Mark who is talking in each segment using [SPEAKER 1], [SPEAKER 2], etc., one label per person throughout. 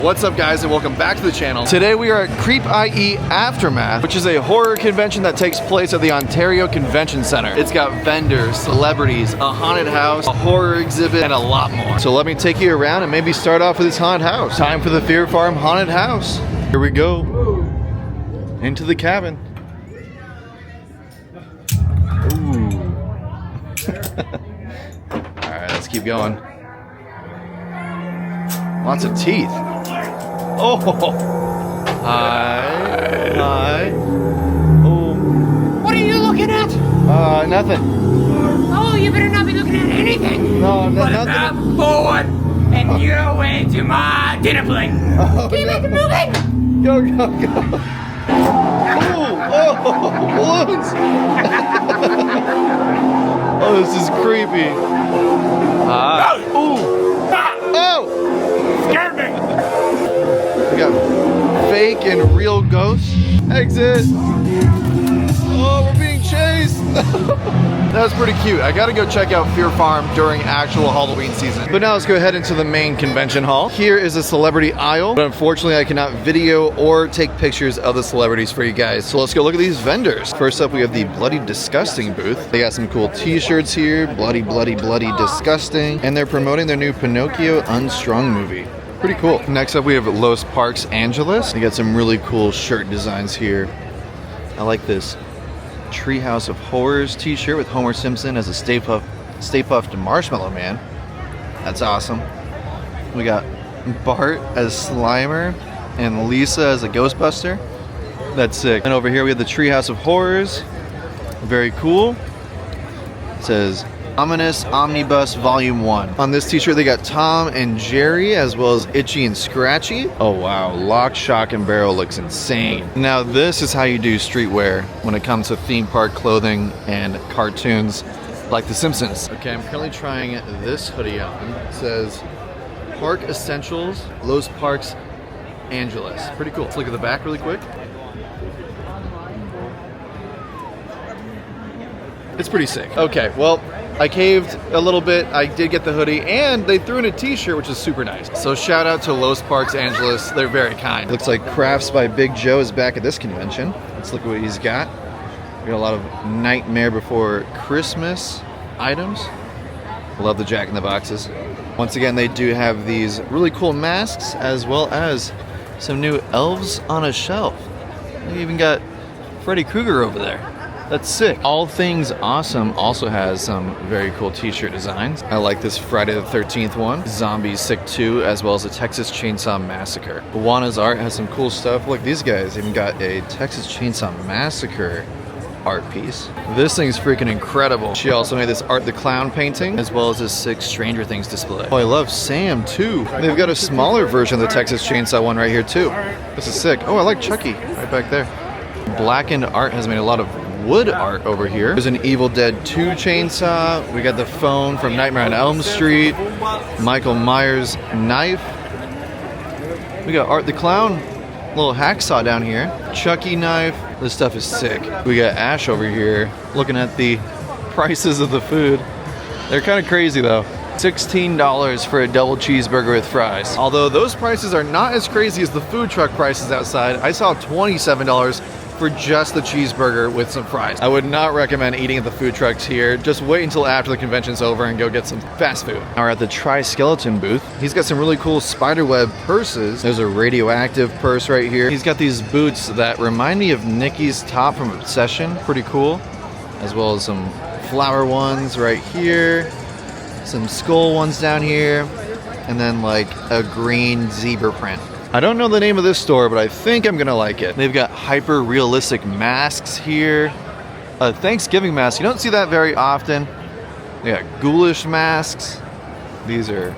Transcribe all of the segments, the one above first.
[SPEAKER 1] What's up guys and welcome back to the channel. Today we are at Creep I.E. Aftermath, which is a horror convention that takes place at the Ontario Convention Center. It's got vendors, celebrities, a haunted house, a horror exhibit, and a lot more. So let me take you around and maybe start off with this haunted house. Time for the Fear Farm haunted house. Here we go. Into the cabin. Ooh. Alright, let's keep going. Lots of teeth. Oh! Hi. Hi. Oh.
[SPEAKER 2] What are you looking at?
[SPEAKER 1] Nothing.
[SPEAKER 2] Oh, you better not be looking at anything.
[SPEAKER 1] No,
[SPEAKER 2] but
[SPEAKER 1] nothing.
[SPEAKER 2] I'm forward and your way to my dinner plate.
[SPEAKER 1] Oh,
[SPEAKER 2] Keep it moving.
[SPEAKER 1] Go, go, go. Oh, balloons. Oh, this is creepy. Oh!
[SPEAKER 2] Scared me.
[SPEAKER 1] We got fake and real ghosts. Exit. Oh, we're being chased. That was pretty cute. I gotta go check out Fear Farm during actual Halloween season. But now let's go ahead into the main convention hall. Here is a celebrity aisle, but unfortunately I cannot video or take pictures of the celebrities for you guys. So let's go look at these vendors. First up, we have the Bloody Disgusting booth. They got some cool t-shirts here, Bloody, Bloody, Bloody Disgusting, and they're promoting their new Pinocchio Unstrung movie. Pretty cool. Next up, we have Los Parks Angeles. They got some really cool shirt designs here. I like this Treehouse of Horrors t-shirt with Homer Simpson as a Stay Puft Marshmallow Man. That's awesome. We got Bart as Slimer and Lisa as a Ghostbuster. That's sick. And over here we have the Treehouse of Horrors. Very cool. It says Ominous Omnibus Volume 1. On this t-shirt they got Tom and Jerry as well as Itchy and Scratchy. Oh wow, Lock, Shock, and Barrel looks insane. Now this is how you do streetwear when it comes to theme park clothing and cartoons like The Simpsons. Okay, I'm currently trying this hoodie on. It says Park Essentials, Los Parks Angeles. Pretty cool. Let's look at the back really quick. It's pretty sick. Okay, well, I caved a little bit. I did get the hoodie, and they threw in a t-shirt, which is super nice. So shout out to Los Parks Angeles. They're very kind. Looks like Crafts by Big Joe is back at this convention. Let's look at what he's got. We got a lot of Nightmare Before Christmas items. Love the Jack in the Boxes. Once again, they do have these really cool masks, as well as some new elves on a shelf. They even got Freddy Krueger over there. That's sick. All Things Awesome also has some very cool t-shirt designs. I like this Friday the 13th one, Zombies Sick 2, as well as the Texas Chainsaw Massacre. Juana's Art has some cool stuff. Look, these guys even got a Texas Chainsaw Massacre art piece. This thing's freaking incredible. She also made this Art the Clown painting, as well as this sick Stranger Things display. Oh, I love Sam too. They've got a smaller version of the Texas Chainsaw one right here too. This is sick. Oh, I like Chucky right back there. Blackened Art has made a lot of wood art over here. There's an Evil Dead 2 chainsaw. We got the phone from Nightmare on Elm Street. Michael Myers knife. We got Art the Clown. Little hacksaw down here. Chucky knife. This stuff is sick. We got Ash over here looking at the prices of the food. They're kind of crazy though. $16 for a double cheeseburger with fries. Although those prices are not as crazy as the food truck prices outside. I saw $27 for just the cheeseburger with some fries. I would not recommend eating at the food trucks here. Just wait until after the convention's over and go get some fast food. Now we're at the Tri-Skeleton booth. He's got some really cool spiderweb purses. There's a radioactive purse right here. He's got these boots that remind me of Nikki's top from Obsession. Pretty cool. As well as some flower ones right here. Some skull ones down here. And then like a green zebra print. I don't know the name of this store, but I think I'm gonna like it. They've got hyper-realistic masks here. A Thanksgiving mask, you don't see that very often. They got ghoulish masks. These are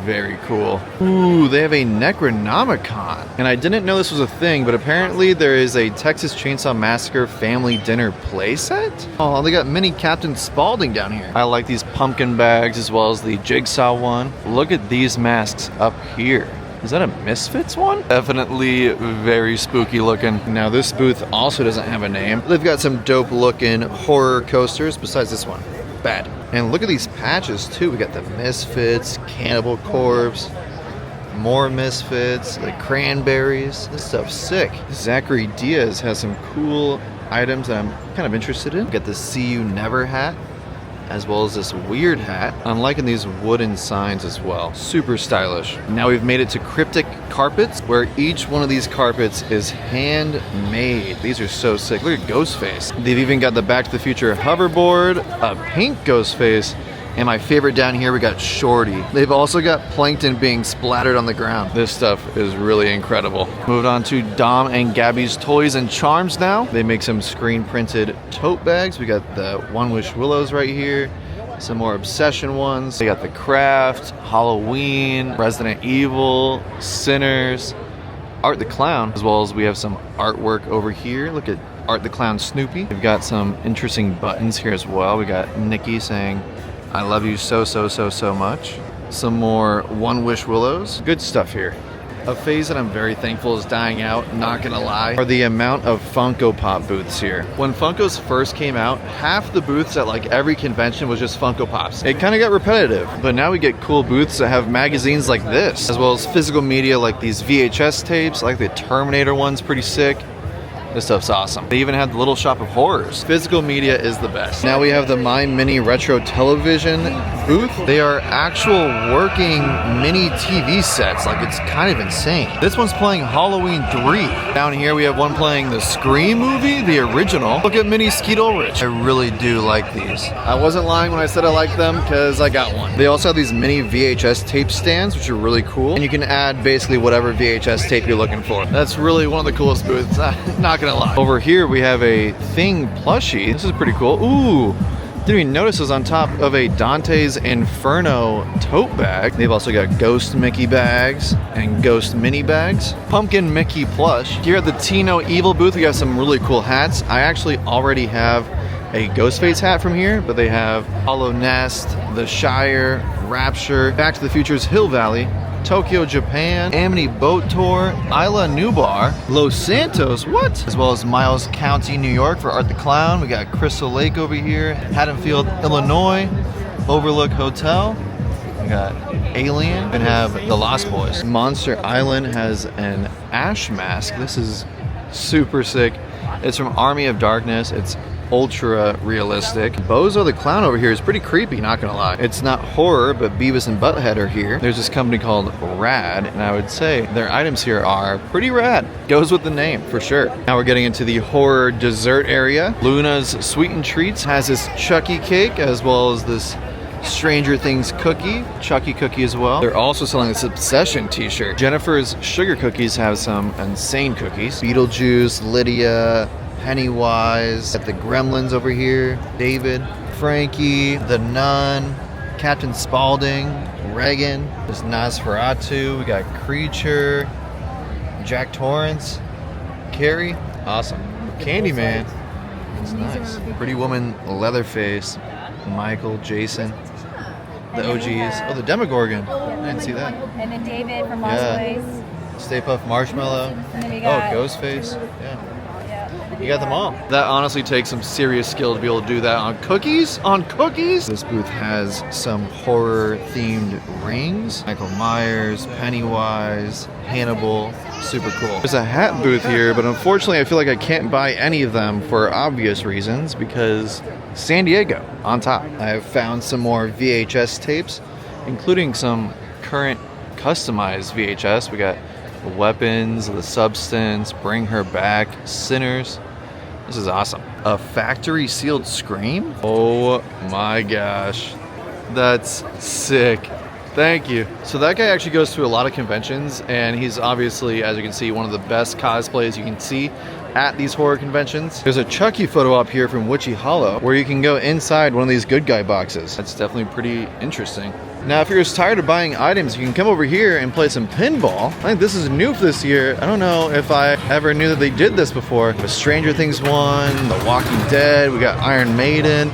[SPEAKER 1] very cool. Ooh, they have a Necronomicon. And I didn't know this was a thing, but apparently there is a Texas Chainsaw Massacre family dinner playset. Oh, they got mini Captain Spaulding down here. I like these pumpkin bags as well as the Jigsaw one. Look at these masks up here. Is that a Misfits one? Definitely very spooky looking. Now this booth also doesn't have a name. They've got some dope looking horror coasters besides this one. Bad. And look at these patches too. We got the Misfits, Cannibal Corpse, More Misfits, the Cranberries. This stuff's sick. Zachary Diaz has some cool items that I'm kind of interested in. Got the See You Never hat, as well as this weird hat. I'm liking these wooden signs as well. Super stylish. Now we've made it to cryptic carpets, where each one of these carpets is handmade. These are so sick. Look at Ghostface. They've even got the Back to the Future hoverboard, a pink Ghostface, and my favorite down here, we got Shorty. They've also got Plankton being splattered on the ground. This stuff is really incredible. Moved on to Dom and Gabby's Toys and Charms now. They make some screen printed tote bags. We got the One Wish Willows right here. Some more Obsession ones. They got the Craft, Halloween, Resident Evil, Sinners, Art the Clown, as well as we have some artwork over here. Look at Art the Clown Snoopy. We've got some interesting buttons here as well. We got Nikki saying, I love you so, so, so, so much. Some more One Wish Willows. Good stuff here. A phase that I'm very thankful is dying out, not gonna lie, are the amount of Funko Pop booths here. When Funkos first came out, half the booths at like every convention was just Funko Pops. It kind of got repetitive, but now we get cool booths that have magazines like this, as well as physical media like these VHS tapes, like the Terminator one's pretty sick. This stuff's awesome. They even have the Little Shop of Horrors. Physical media is the best. Now we have the My Mini Retro Television booth. They are actual working mini TV sets. Like, it's kind of insane. This one's playing Halloween 3. Down here we have one playing the Scream movie, the original. Look at Mini Skeet Ulrich. I really do like these. I wasn't lying when I said I liked them because I got one. They also have these mini VHS tape stands, which are really cool. And you can add basically whatever VHS tape you're looking for. That's really one of the coolest booths. Not gonna lie. Over here we have a Thing plushie. This is pretty cool. Ooh, didn't even notice it was on top of a Dante's Inferno tote bag. They've also got Ghost Mickey bags and Ghost Mini bags. Pumpkin Mickey plush. Here at the Tino Evil booth, we have some really cool hats. I actually already have a Ghostface hat from here, but they have Hollow Nest, The Shire, Rapture, Back to the Future's Hill Valley, Tokyo, Japan, Amity Boat Tour, Isla Nublar, Los Santos, what? As well as Miles County, New York for Art the Clown. We got Crystal Lake over here, Haddonfield, Illinois, Overlook Hotel. We got Alien, and have the Lost Boys. Monster Island has an Ash mask. This is super sick. It's from Army of Darkness. It's ultra realistic. Bozo the Clown over here is pretty creepy, not gonna lie. It's not horror, but Beavis and Butthead are here. There's this company called Rad, and I would say their items here are pretty rad. Goes with the name, for sure. Now we're getting into the horror dessert area. Luna's Sweet and Treats has this Chucky cake, as well as this Stranger Things cookie, Chucky cookie as well. They're also selling this Obsession t-shirt. Jennifer's Sugar Cookies have some insane cookies. Beetlejuice, Lydia, Pennywise, got the Gremlins over here, David, Frankie, the Nun, Captain Spaulding, Reagan, there's Nosferatu, we got Creature, Jack Torrance, Carrie, awesome. Candyman, it's nice. Pretty Woman, Leatherface, Michael, Jason, the OGs. Oh, the Demogorgon, I didn't see that.
[SPEAKER 3] And then David from Cosplays.
[SPEAKER 1] Stay Puft Marshmallow.
[SPEAKER 3] And then we got
[SPEAKER 1] Ghostface, yeah. You got them all. That honestly takes some serious skill to be able to do that on cookies? On cookies? This booth has some horror-themed rings. Michael Myers, Pennywise, Hannibal. Super cool. There's a hat booth here, but unfortunately I feel like I can't buy any of them for obvious reasons because San Diego on top. I've found some more VHS tapes, including some current customized VHS. We got Weapons, The Substance, Bring Her Back, Sinners. This is awesome. A factory sealed Scream? Oh my gosh. That's sick. Thank you. So that guy actually goes to a lot of conventions, and he's obviously, as you can see, one of the best cosplays you can see at these horror conventions. There's a Chucky photo up here from Witchy Hollow where you can go inside one of these good guy boxes. That's definitely pretty interesting. Now, if you're just tired of buying items, you can come over here and play some pinball. I think this is new for this year. I don't know if I ever knew that they did this before. The Stranger Things one, The Walking Dead, we got Iron Maiden,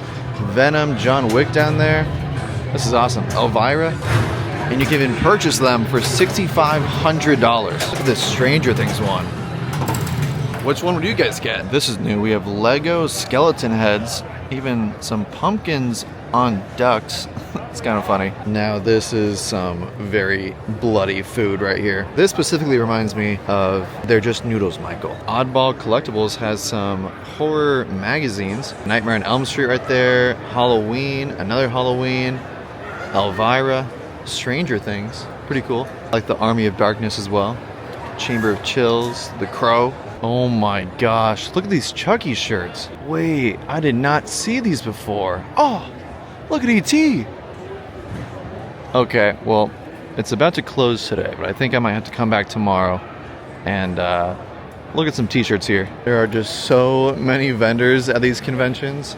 [SPEAKER 1] Venom, John Wick down there. This is awesome. Elvira. And you can even purchase them for $6,500. Look at this Stranger Things one. Which one would you guys get? This is new. We have Lego skeleton heads, even some pumpkins on ducks. It's kind of funny. Now this is some very bloody food right here. This specifically reminds me of They're Just Noodles, Michael. Oddball Collectibles has some horror magazines. Nightmare on Elm Street right there. Halloween, another Halloween. Elvira, Stranger Things. Pretty cool. I like the Army of Darkness as well. Chamber of Chills, The Crow. Oh my gosh, look at these Chucky shirts. Wait, I did not see these before. Oh, look at E.T. Okay, well, it's about to close today, but I think I might have to come back tomorrow and look at some t-shirts here. There are just so many vendors at these conventions.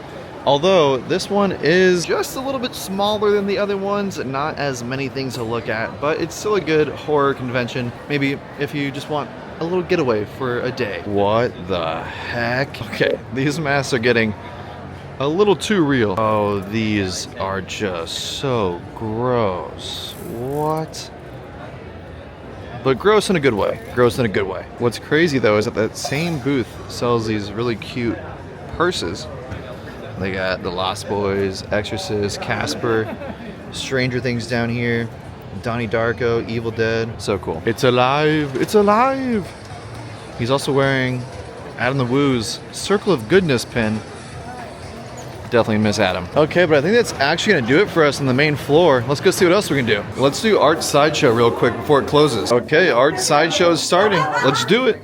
[SPEAKER 1] Although this one is just a little bit smaller than the other ones, not as many things to look at, but it's still a good horror convention. Maybe if you just want a little getaway for a day. What the heck? Okay, these masks are getting a little too real. Oh, these are just so gross. What? But gross in a good way. Gross in a good way. What's crazy though is that that same booth sells these really cute purses. They got the Lost Boys, Exorcist, Casper, Stranger Things down here, Donnie Darko, Evil Dead. So cool. It's alive! It's alive! He's also wearing Adam the Woo's Circle of Goodness pin. Definitely miss Adam. Okay, but I think that's actually gonna do it for us on the main floor. Let's go see what else we can do. Let's do Art Sideshow real quick before it closes. Okay, Art Sideshow is starting. Let's do it.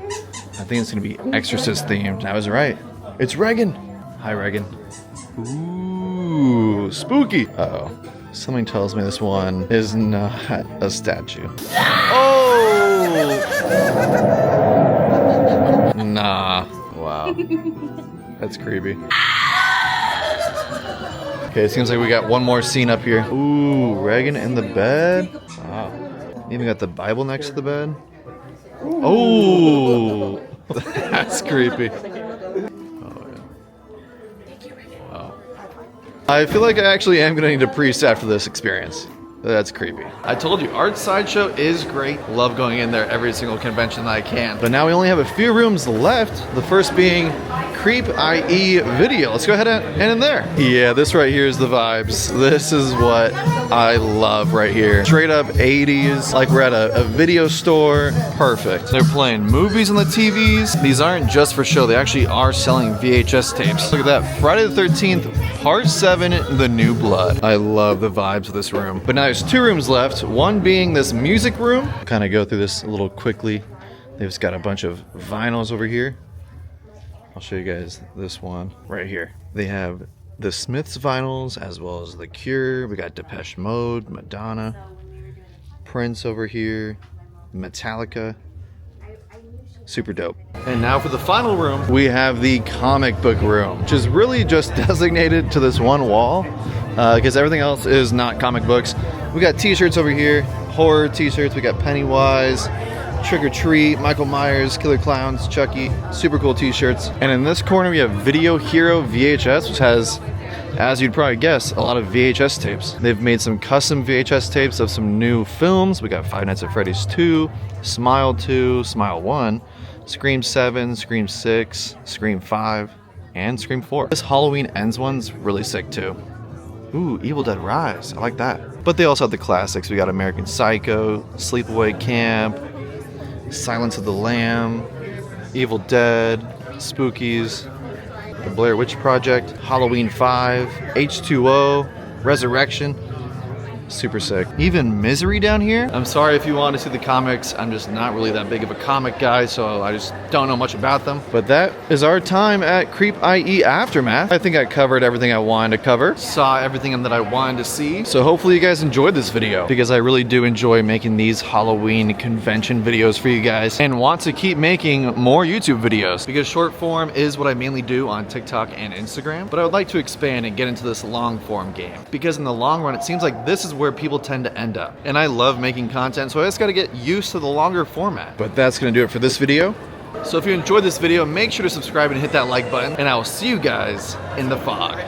[SPEAKER 1] I think it's gonna be Exorcist themed. I was right. It's Regan. Hi, Regan. Ooh, spooky. Uh-oh. Something tells me this one is not a statue. Oh! Nah. Wow. That's creepy. Okay, it seems like we got one more scene up here. Ooh, Regan in the bed. Wow. Even got the Bible next to the bed. Oh! That's creepy. I feel like I actually am going to need a priest after this experience. That's creepy. I told you, Art Sideshow is great. Love going in there every single convention that I can. But now we only have a few rooms left. The first being Creep I.E video. Let's go ahead and in there. Yeah, this right here is the vibes. This is what I love right here. Straight up 80s, like we're at a video store. Perfect. They're playing movies on the TVs. These aren't just for show. They actually are selling VHS tapes. Look at that. Friday the 13th, Part 7, The New Blood. I love the vibes of this room. But now there's two rooms left. One being this music room. Kind of go through this a little quickly. They've just got a bunch of vinyls over here. I'll show you guys this one right here. They have the Smiths vinyls as well as The Cure. We got Depeche Mode, Madonna, Prince over here, Metallica. Super dope. And now for the final room, we have the comic book room, which is really just designated to this one wall because everything else is not comic books. We got t-shirts over here, horror t-shirts. We got Pennywise, Trick or Treat, Michael Myers, Killer Clowns, Chucky, super cool t-shirts. And in this corner we have Video Hero VHS, which has, as you'd probably guess, a lot of VHS tapes. They've made some custom VHS tapes of some new films. We got Five Nights at Freddy's 2, Smile 2, Smile 1, Scream 7, Scream 6, Scream 5, and Scream 4. This Halloween Ends one's really sick too. Ooh, Evil Dead Rise, I like that. But they also have the classics. We got American Psycho, Sleepaway Camp, Silence of the Lamb, Evil Dead, Spookies, The Blair Witch Project, Halloween 5, H2O, Resurrection. Super sick. Even Misery down here. I'm sorry if you want to see the comics. I'm just not really that big of a comic guy, so I just don't know much about them. But that is our time at Creep I.E Aftermath. I think I covered everything I wanted to cover. Saw everything that I wanted to see. So hopefully you guys enjoyed this video because I really do enjoy making these Halloween convention videos for you guys and want to keep making more YouTube videos because short form is what I mainly do on TikTok and Instagram. But I would like to expand and get into this long form game because in the long run, it seems like this is where people tend to end up. And I love making content, so I just gotta get used to the longer format. But that's gonna do it for this video. So if you enjoyed this video, make sure to subscribe and hit that like button, and I will see you guys in the fog.